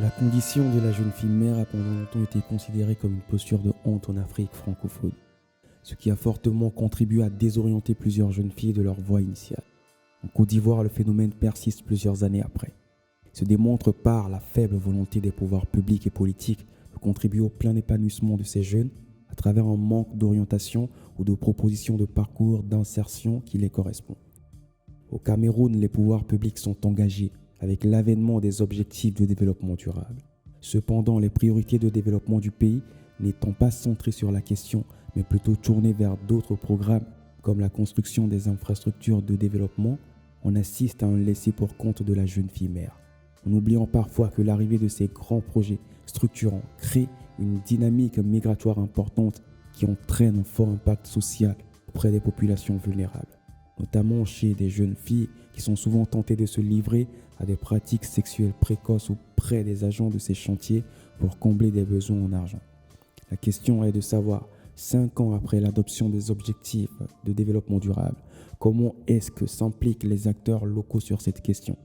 La condition de la jeune fille mère a pendant longtemps été considérée comme une posture de honte en Afrique francophone, ce qui a fortement contribué à désorienter plusieurs jeunes filles de leur voie initiale. En Côte d'Ivoire, le phénomène persiste plusieurs années après. Il se démontre par la faible volonté des pouvoirs publics et politiques de contribuer au plein épanouissement de ces jeunes à travers un manque d'orientation ou de propositions de parcours d'insertion qui les correspond. Au Cameroun, les pouvoirs publics sont engagés avec l'avènement des objectifs de développement durable. Cependant, les priorités de développement du pays n'étant pas centrées sur la question, mais plutôt tournées vers d'autres programmes comme la construction des infrastructures de développement, on assiste à un laissé-pour-compte de la jeune fille mère, en oubliant parfois que l'arrivée de ces grands projets structurants crée une dynamique migratoire importante qui entraîne un fort impact social auprès des populations vulnérables, notamment chez des jeunes filles qui sont souvent tentées de se livrer à des pratiques sexuelles précoces auprès des agents de ces chantiers pour combler des besoins en argent. La question est de savoir, 5 ans après l'adoption des objectifs de développement durable, comment est-ce que s'impliquent les acteurs locaux sur cette question?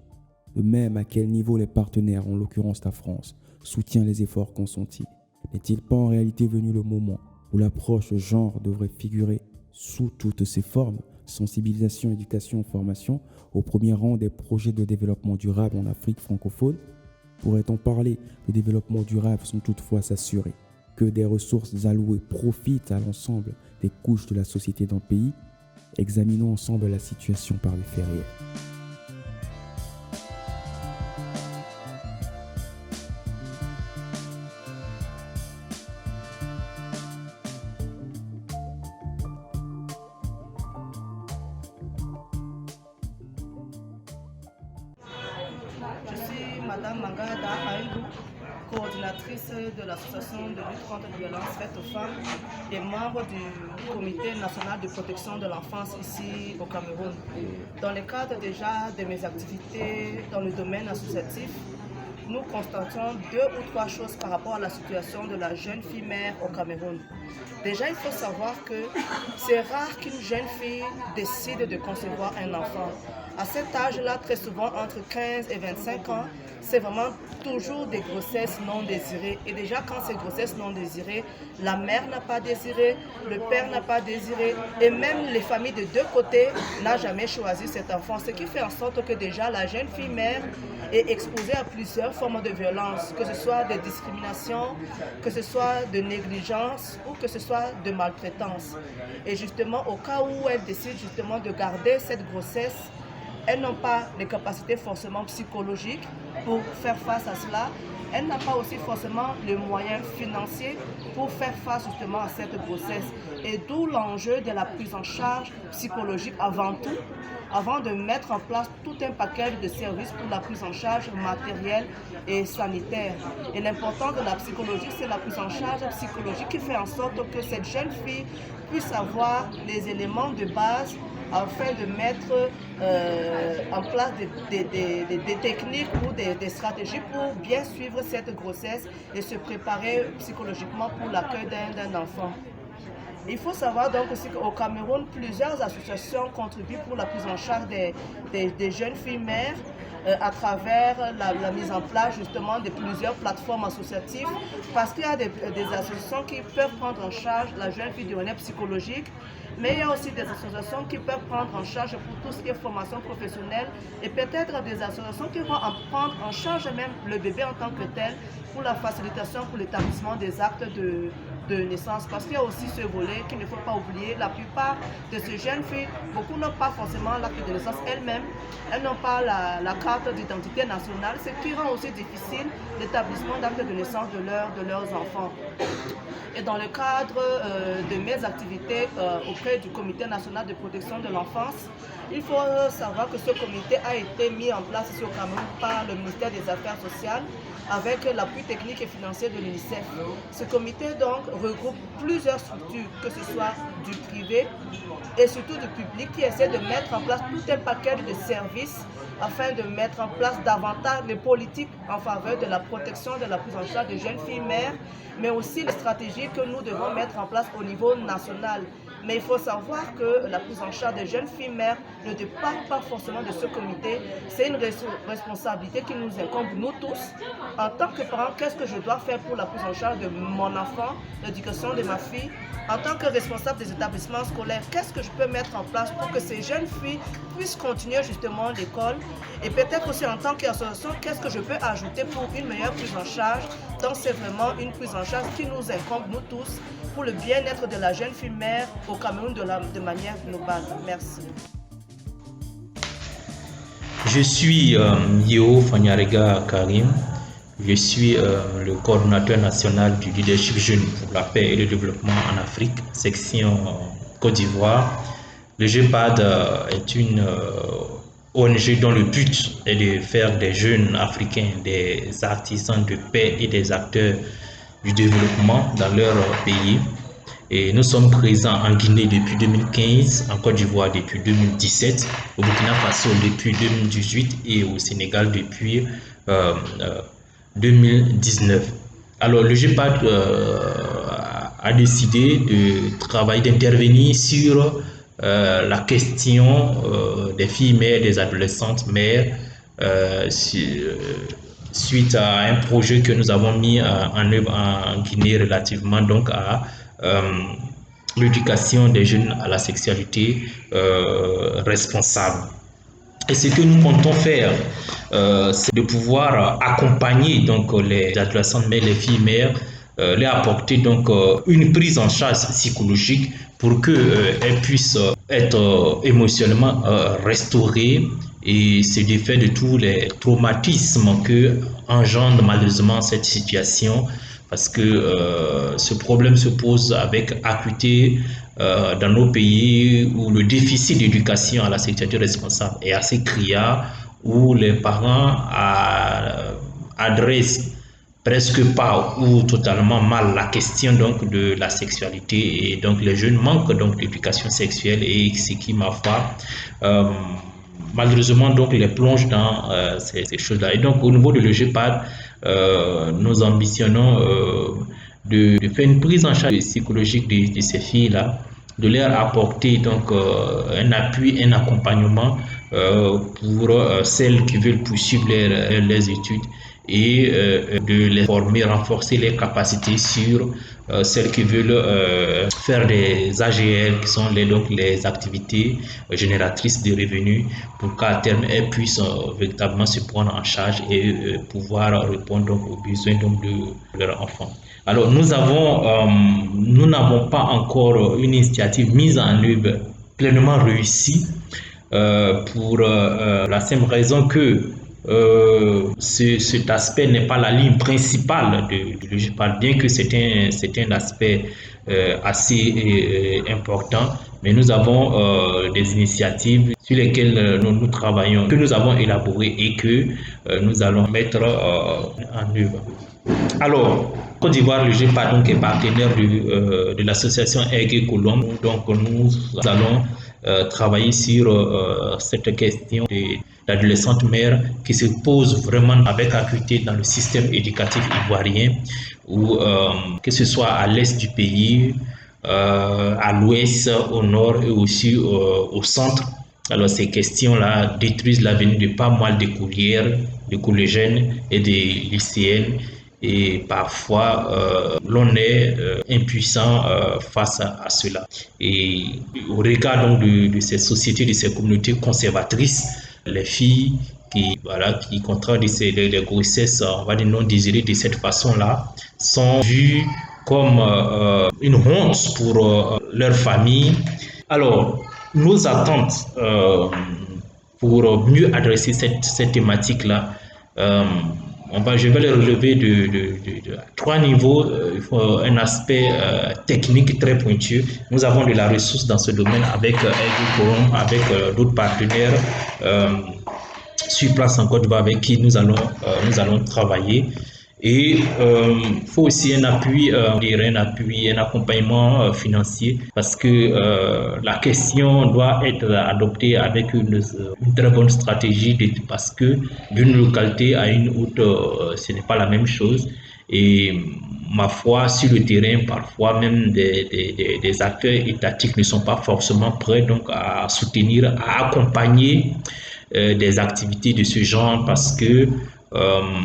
De même, à quel niveau les partenaires, en l'occurrence la France, soutient les efforts consentis? N'est-il pas en réalité venu le moment où l'approche genre devrait figurer sous toutes ses formes, sensibilisation, éducation, formation, au premier rang des projets de développement durable en Afrique francophone? Pourrait-on parler de développement durable sans toutefois s'assurer que des ressources allouées profitent à l'ensemble des couches de la société d'un pays? Examinons ensemble la situation par les faits réels. Je suis Madame Mangada Haïdou, coordinatrice de l'association de lutte contre les violences faites aux femmes et membre du comité national de protection de l'enfance ici au Cameroun. Dans le cadre déjà de mes activités dans le domaine associatif, nous constatons 2 ou 3 choses par rapport à la situation de la jeune fille mère au Cameroun. Déjà, il faut savoir que c'est rare qu'une jeune fille décide de concevoir un enfant. À cet âge-là, très souvent, entre 15 et 25 ans, c'est vraiment toujours des grossesses non désirées. Et déjà, quand c'est grossesse non désirée, la mère n'a pas désiré, le père n'a pas désiré, et même les familles de 2 côtés n'ont jamais choisi cet enfant. Ce qui fait en sorte que déjà, la jeune fille mère est exposée à plusieurs formes de violence, que ce soit de discrimination, que ce soit de négligence ou que ce soit de maltraitance. Et justement, au cas où elle décide justement de garder cette grossesse, elles n'ont pas les capacités forcément psychologiques pour faire face à cela. Elle n'a pas aussi forcément les moyens financiers pour faire face justement à cette grossesse. Et d'où l'enjeu de la prise en charge psychologique avant tout, avant de mettre en place tout un paquet de services pour la prise en charge matérielle et sanitaire. Et l'importance de la psychologie, c'est la prise en charge psychologique qui fait en sorte que cette jeune fille puisse avoir les éléments de base afin de mettre en place des techniques ou des stratégies pour bien suivre cette grossesse et se préparer psychologiquement pour l'accueil d'un enfant. Il faut savoir donc aussi qu'au Cameroun, plusieurs associations contribuent pour la prise en charge des jeunes filles mères à travers la mise en place justement de plusieurs plateformes associatives, parce qu'il y a des associations qui peuvent prendre en charge la jeune fille du relais psychologique, mais il y a aussi des associations qui peuvent prendre en charge pour tout ce qui est formation professionnelle et peut-être des associations qui vont prendre en charge même le bébé en tant que tel pour la facilitation, pour l'établissement des actes de naissance, parce qu'il y a aussi ce volet qu'il ne faut pas oublier. La plupart de ces jeunes filles, beaucoup n'ont pas forcément l'acte de naissance elles-mêmes, elles n'ont pas la carte d'identité nationale, ce qui rend aussi difficile l'établissement d'actes de naissance de leurs enfants. Et dans le cadre de mes activités auprès du Comité national de protection de l'enfance, il faut savoir que ce comité a été mis en place ici au Cameroun par le ministère des Affaires sociales avec l'appui technique et financier de l'UNICEF. Ce comité donc regroupe plusieurs structures, que ce soit du privé et surtout du public, qui essaie de mettre en place tout un paquet de services afin de mettre en place davantage de politiques en faveur de la protection de la prise en charge des jeunes filles mères, mais aussi les stratégies que nous devons mettre en place au niveau national. Mais il faut savoir que la prise en charge des jeunes filles mères ne dépend pas forcément de ce comité. C'est une responsabilité qui nous incombe, nous tous. En tant que parent, qu'est-ce que je dois faire pour la prise en charge de mon enfant, l'éducation de ma fille? En tant que responsable des établissements scolaires, qu'est-ce que je peux mettre en place pour que ces jeunes filles puissent continuer justement l'école? Et peut-être aussi en tant qu'association, qu'est-ce que je peux ajouter pour une meilleure prise en charge? Donc c'est vraiment une prise en charge qui nous incombe, nous tous, pour le bien-être de la jeune fille mère au Cameroun de manière globale. Merci. Je suis Yeo Fanyarega Karim. Je suis le coordonnateur national du leadership jeune pour la paix et le développement en Afrique, section Côte d'Ivoire. Le GEPAD est une ONG dont le but est de faire des jeunes africains des artisans de paix et des acteurs du développement dans leur pays. Et nous sommes présents en Guinée depuis 2015, en Côte d'Ivoire depuis 2017, au Burkina Faso depuis 2018 et au Sénégal depuis 2019. Alors le GEPAD a décidé de travailler, d'intervenir sur la question des filles mères, des adolescentes mères, suite à un projet que nous avons mis en œuvre en Guinée relativement donc à l'éducation des jeunes à la sexualité responsable. Et ce que nous comptons faire, c'est de pouvoir accompagner donc les adolescentes mères, les filles mères, leur apporter donc une prise en charge psychologique pour qu'elles puissent être émotionnellement restaurées et se défaire de tous les traumatismes que engendre malheureusement cette situation, parce que ce problème se pose avec acuité dans nos pays où le déficit d'éducation à la sexualité responsable est assez criard, où les parents adressent presque pas ou totalement mal la question donc de la sexualité, et donc les jeunes manquent donc d'éducation sexuelle, et ce qui ma foi malheureusement donc les plonge dans ces choses-là. Et donc au niveau de l'EGPAD, nous ambitionnons de faire une prise en charge psychologique de ces filles-là, de leur apporter donc un appui, un accompagnement pour celles qui veulent poursuivre leurs études, et de les former, renforcer les capacités sur celles qui veulent faire des AGL, qui sont les activités génératrices de revenus, pour qu'à terme elles puissent véritablement se prendre en charge et pouvoir répondre donc, aux besoins donc, de leurs enfants. Alors nous n'avons pas encore une initiative mise en œuvre pleinement réussie pour la simple raison que cet aspect n'est pas la ligne principale de l'EGPAD, bien que c'est un aspect assez important, mais nous avons des initiatives sur lesquelles nous travaillons, que nous avons élaborées et que nous allons mettre en œuvre. Alors, Côte d'Ivoire, le GEPAD donc, est partenaire de l'association Aigué Colombe, donc nous allons travailler sur cette question d'adolescentes mères qui se pose vraiment avec acuité dans le système éducatif ivoirien, où que ce soit à l'est du pays, à l'ouest, au nord et aussi au centre. Alors ces questions-là détruisent l'avenir de pas mal d'écolières, de collégiennes et des lycéennes. Et parfois, l'on est impuissant face à cela. Et au regard donc de ces sociétés, de ces communautés conservatrices, les filles qui contractent des grossesses, on va dire non désirées de cette façon-là, sont vues comme une honte pour leur famille. Alors, nos attentes pour mieux adresser cette thématique-là, je vais les relever de 3 niveaux. Il faut un aspect technique très pointu. Nous avons de la ressource dans ce domaine avec Forum, avec d'autres partenaires sur place en Côte d'Ivoire avec qui nous allons travailler. Et il faut aussi un appui, un accompagnement financier, parce que la question doit être adoptée avec une très bonne stratégie, parce que d'une localité à une autre, ce n'est pas la même chose. Et ma foi, sur le terrain, parfois même des acteurs étatiques ne sont pas forcément prêts donc à soutenir, à accompagner des activités de ce genre parce que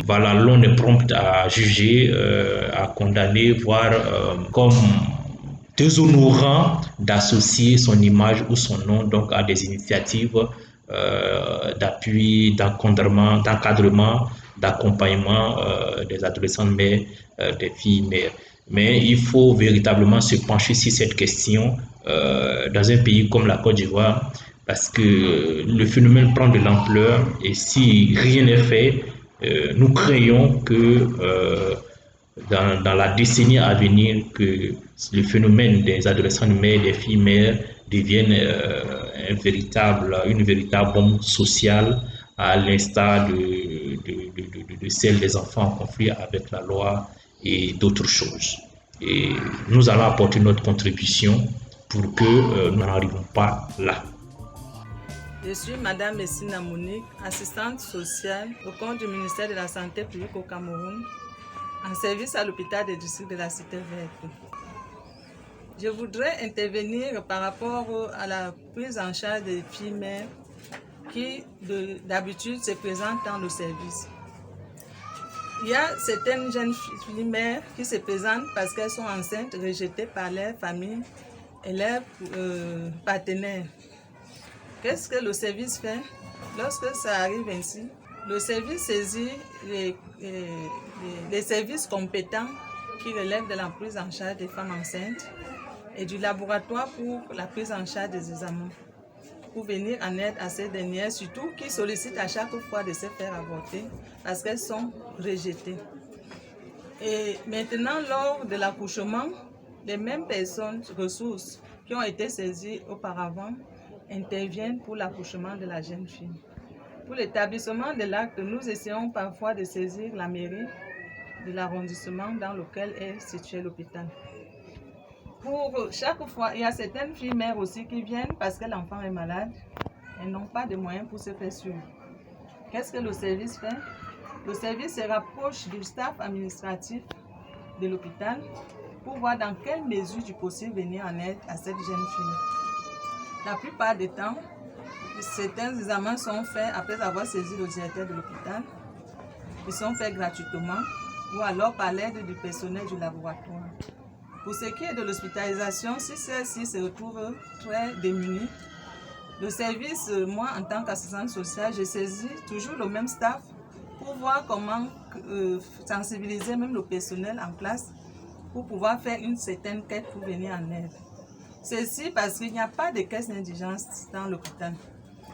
voilà, l'on est prompt à juger, à condamner, voire comme déshonorant d'associer son image ou son nom donc à des initiatives d'appui, d'encadrement, d'accompagnement des adolescents mères, des filles mères. Mais il faut véritablement se pencher sur cette question dans un pays comme la Côte d'Ivoire parce que le phénomène prend de l'ampleur et si rien n'est fait, nous craignons que dans la décennie à venir, que le phénomène des adolescents mères, des filles mères devienne une véritable bombe sociale à l'instar de celle des enfants en conflit avec la loi et d'autres choses. Et nous allons apporter notre contribution pour que nous n'arrivons pas là. Je suis Madame Messina Monique, assistante sociale au compte du ministère de la Santé publique au Cameroun, en service à l'hôpital des districts de la Cité Verte. Je voudrais intervenir par rapport à la prise en charge des filles mères qui d'habitude se présentent dans le service. Il y a certaines jeunes filles mères qui se présentent parce qu'elles sont enceintes, rejetées par leur famille et leurs partenaires. Qu'est-ce que le service fait? Lorsque ça arrive ainsi, le service saisit les services compétents qui relèvent de la prise en charge des femmes enceintes et du laboratoire pour la prise en charge des examens, pour venir en aide à ces dernières, surtout qui sollicitent à chaque fois de se faire avorter parce qu'elles sont rejetées. Et maintenant, lors de l'accouchement, les mêmes personnes ressources qui ont été saisies auparavant interviennent pour l'accouchement de la jeune fille. Pour l'établissement de l'acte, nous essayons parfois de saisir la mairie de l'arrondissement dans lequel est situé l'hôpital. Pour chaque fois, il y a certaines filles mères aussi qui viennent parce que l'enfant est malade. Elles n'ont pas de moyens pour se faire suivre. Qu'est-ce que le service fait? Le service se rapproche du staff administratif de l'hôpital pour voir dans quelle mesure du possible venir en aide à cette jeune fille. La plupart des temps, certains examens sont faits après avoir saisi le directeur de l'hôpital. Ils sont faits gratuitement ou alors par l'aide du personnel du laboratoire. Pour ce qui est de l'hospitalisation, si celle-ci se retrouve très démunie, le service, moi en tant qu'assistante sociale, je saisis toujours le même staff pour voir comment sensibiliser même le personnel en place pour pouvoir faire une certaine quête pour venir en aide. Ceci parce qu'il n'y a pas de caisse d'indigence dans l'hôpital.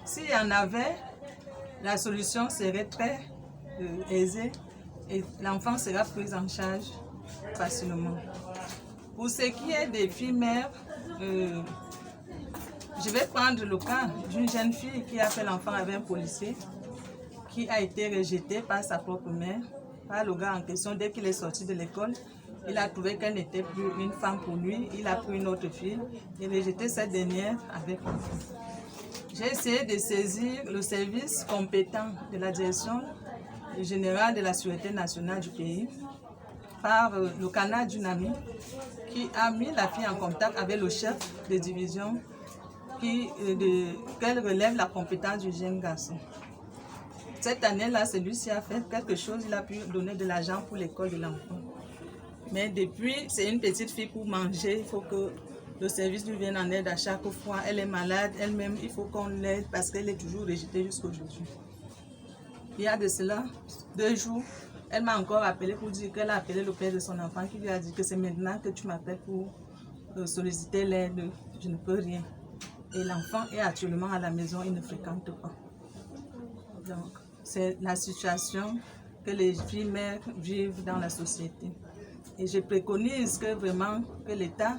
S'il y en avait, la solution serait très aisée et l'enfant sera pris en charge facilement. Pour ce qui est des filles mères, je vais prendre le cas d'une jeune fille qui a fait l'enfant avec un policier qui a été rejetée par sa propre mère, par le gars en question. Dès qu'il est sorti de l'école, il a trouvé qu'elle n'était plus une femme pour lui. Il a pris une autre fille et rejeté cette dernière avec l'enfant. J'ai essayé de saisir le service compétent de la direction générale de la Sûreté nationale du pays par le canal d'une amie qui a mis la fille en contact avec le chef de division qu'elle relève la compétence du jeune garçon. Cette année-là, celui-ci a fait quelque chose, il a pu donner de l'argent pour l'école de l'enfant. Mais depuis, c'est une petite fille pour manger, il faut que le service lui vienne en aide à chaque fois. Elle est malade, elle-même, il faut qu'on l'aide parce qu'elle est toujours rejetée jusqu'à aujourd'hui. Il y a de cela 2 jours, elle m'a encore appelé pour dire qu'elle a appelé le père de son enfant qui lui a dit que c'est maintenant que tu m'appelles pour solliciter l'aide, je ne peux rien. Et l'enfant est actuellement à la maison, il ne fréquente pas. Donc, c'est la situation que les filles mères vivent dans la société. Et je préconise que vraiment que l'État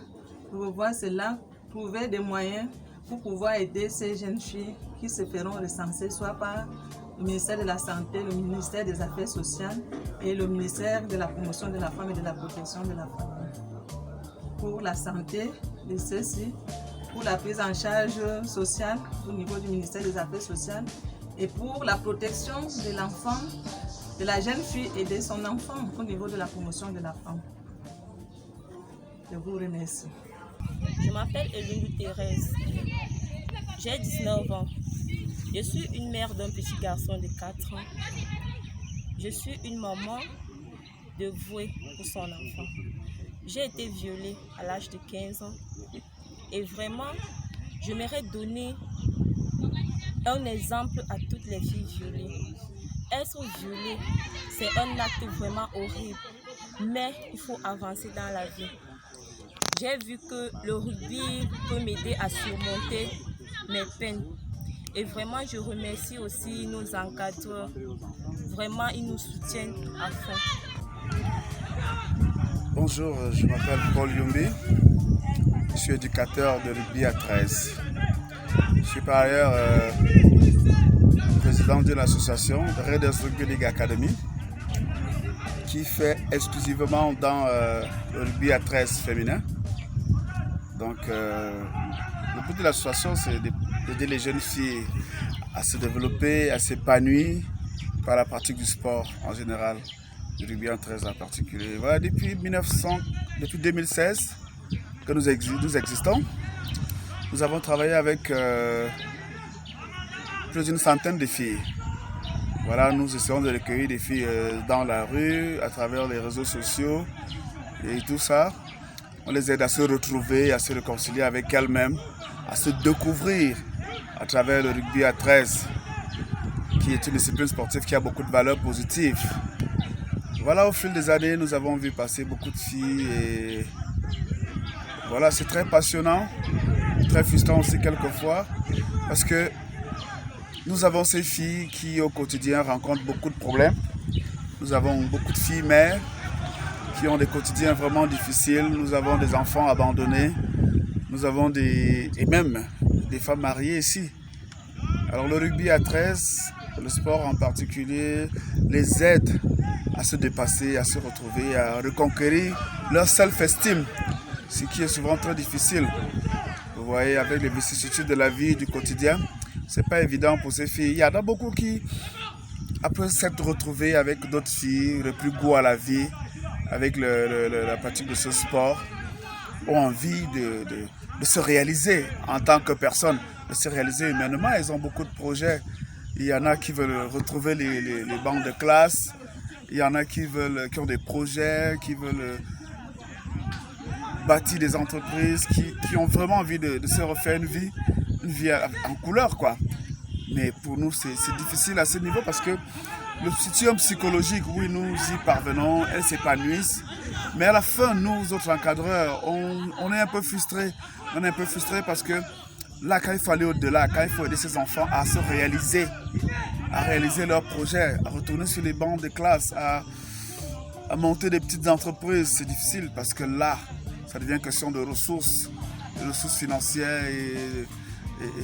revoie cela, trouver des moyens pour pouvoir aider ces jeunes filles qui se feront recenser soit par le ministère de la Santé, le ministère des Affaires sociales et le ministère de la Promotion de la Femme et de la Protection de la Famille. Pour la santé de ceux-ci, pour la prise en charge sociale au niveau du ministère des Affaires sociales et pour la protection de l'enfant de la jeune fille aider son enfant au niveau de la promotion de la femme. Je vous remercie. Je m'appelle Elindu Thérèse. J'ai 19 ans. Je suis une mère d'un petit garçon de 4 ans. Je suis une maman dévouée pour son enfant. J'ai été violée à l'âge de 15 ans. Et vraiment, j'aimerais donner un exemple à toutes les filles violées. Être violée, c'est un acte vraiment horrible. Mais il faut avancer dans la vie. J'ai vu que le rugby peut m'aider à surmonter mes peines. Et vraiment, je remercie aussi nos encadreurs. Vraiment, ils nous soutiennent à fond. Bonjour, je m'appelle Paul Yumbi. Je suis éducateur de rugby à 13. Je suis par ailleurs président de l'association Raiders Rugby League Academy qui fait exclusivement dans le rugby à 13 féminin. Donc, le but de l'association, c'est d'aider les jeunes filles à se développer, à s'épanouir par la pratique du sport en général, du rugby en 13 en particulier. Voilà, depuis 2016 que nous existons, nous avons travaillé avec plus d'une centaine de filles. Voilà, nous essayons de recueillir des filles dans la rue, à travers les réseaux sociaux et tout ça. On les aide à se retrouver, à se réconcilier avec elles-mêmes, à se découvrir à travers le rugby à 13, qui est une discipline sportive qui a beaucoup de valeurs positives. Voilà, au fil des années, nous avons vu passer beaucoup de filles et voilà, c'est très passionnant, très frustrant aussi quelquefois, parce que nous avons ces filles qui au quotidien rencontrent beaucoup de problèmes. Nous avons beaucoup de filles mères qui ont des quotidiens vraiment difficiles. Nous avons des enfants abandonnés. Nous avons et même des femmes mariées ici. Alors le rugby à 13, le sport en particulier, les aide à se dépasser, à se retrouver, à reconquérir leur self-esteem, ce qui est souvent très difficile. Vous voyez, avec les vicissitudes de la vie, du quotidien, c'est pas évident pour ces filles. Il y en a beaucoup qui, après s'être retrouvées avec d'autres filles, repris goût à la vie, avec la pratique de ce sport, ont envie de se réaliser en tant que personne, de se réaliser humainement. Ils ont beaucoup de projets. Il y en a qui veulent retrouver les bancs de classe. Il y en a qui ont des projets, qui veulent bâtir des entreprises, qui ont vraiment envie de se refaire une vie en couleur, quoi. Mais pour nous, c'est difficile à ce niveau parce que le soutien psychologique, oui, nous y parvenons, elles s'épanouissent. Mais à la fin, nous, autres encadreurs, on est un peu frustrés. On est un peu frustrés parce que là, quand il faut aller au-delà, quand il faut aider ces enfants à se réaliser, à réaliser leurs projets, à retourner sur les bancs de classe, à monter des petites entreprises, c'est difficile parce que là, ça devient question de ressources financières et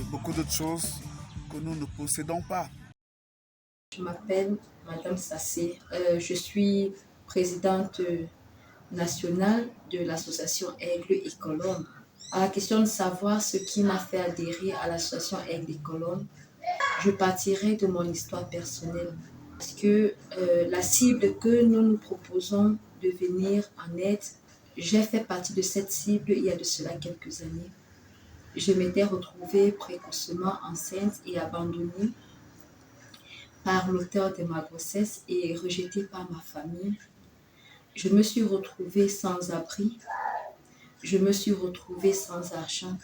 beaucoup d'autres choses que nous ne possédons pas. Je m'appelle Madame Sassé. Je suis présidente nationale de l'association Aigle et Colombe. À la question de savoir ce qui m'a fait adhérer à l'association Aigle et Colombe, je partirai de mon histoire personnelle. Parce que la cible que nous nous proposons de venir en aide, j'ai fait partie de cette cible il y a de cela quelques années. Je m'étais retrouvée précocement enceinte et abandonnée par l'auteur de ma grossesse et rejetée par ma famille. Je me suis retrouvée sans abri, je me suis retrouvée sans argent.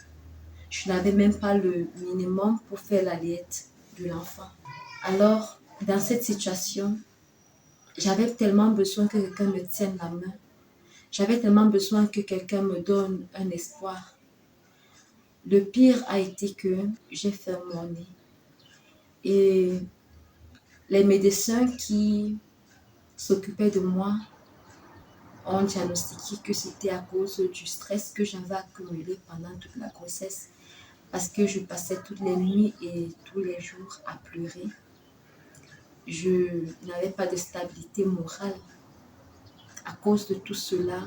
Je n'avais même pas le minimum pour faire la diète de l'enfant. Alors, dans cette situation, j'avais tellement besoin que quelqu'un me tienne la main. J'avais tellement besoin que quelqu'un me donne un espoir. Le pire a été que j'ai fait mon nez. Et les médecins qui s'occupaient de moi ont diagnostiqué que c'était à cause du stress que j'avais accumulé pendant toute la grossesse parce que je passais toutes les nuits et tous les jours à pleurer. Je n'avais pas de stabilité morale. À cause de tout cela,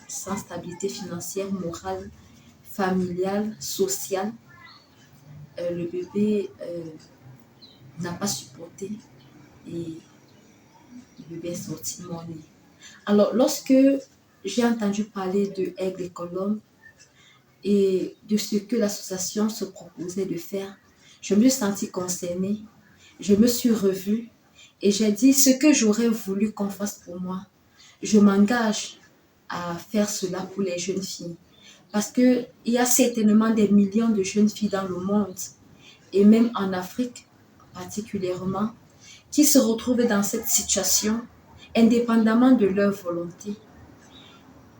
sans stabilité financière, morale, familiale, sociale, le bébé n'a pas supporté et bébé est sorti de mon nez. Alors, lorsque j'ai entendu parler de Aigle et Colombe et de ce que l'association se proposait de faire, je me suis sentie concernée, je me suis revue et j'ai dit ce que j'aurais voulu qu'on fasse pour moi. Je m'engage à faire cela pour les jeunes filles. Parce qu'il y a certainement des millions de jeunes filles dans le monde, et même en Afrique particulièrement, qui se retrouvent dans cette situation, indépendamment de leur volonté,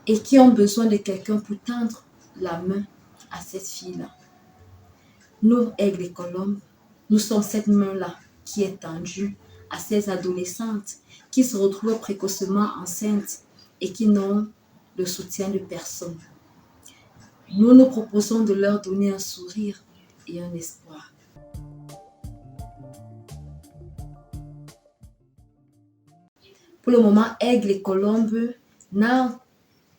et qui ont besoin de quelqu'un pour tendre la main à cette fille-là. Nous, Aigle et Colombe, nous sommes cette main-là qui est tendue à ces adolescentes qui se retrouvent précocement enceintes et qui n'ont le soutien de personne. Nous nous proposons de leur donner un sourire et un espoir. Pour le moment, Aigle et Colombe n'a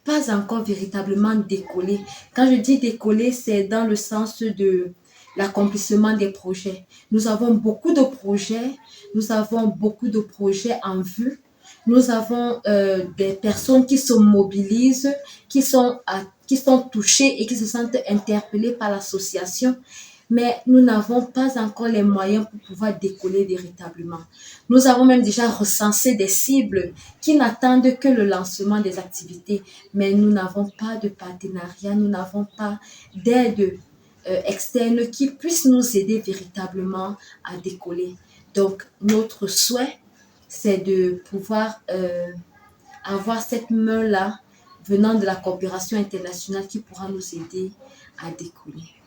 pas encore véritablement décollé. Quand je dis décoller, c'est dans le sens de l'accomplissement des projets. Nous avons beaucoup de projets, en vue. Nous avons des personnes qui se mobilisent, qui sont touchées et qui se sentent interpellées par l'association, mais nous n'avons pas encore les moyens pour pouvoir décoller véritablement. Nous avons même déjà recensé des cibles qui n'attendent que le lancement des activités, mais nous n'avons pas de partenariat, nous n'avons pas d'aide externe qui puisse nous aider véritablement à décoller. Donc, notre souhait, c'est de pouvoir avoir cette main-là venant de la coopération internationale qui pourra nous aider à décoller.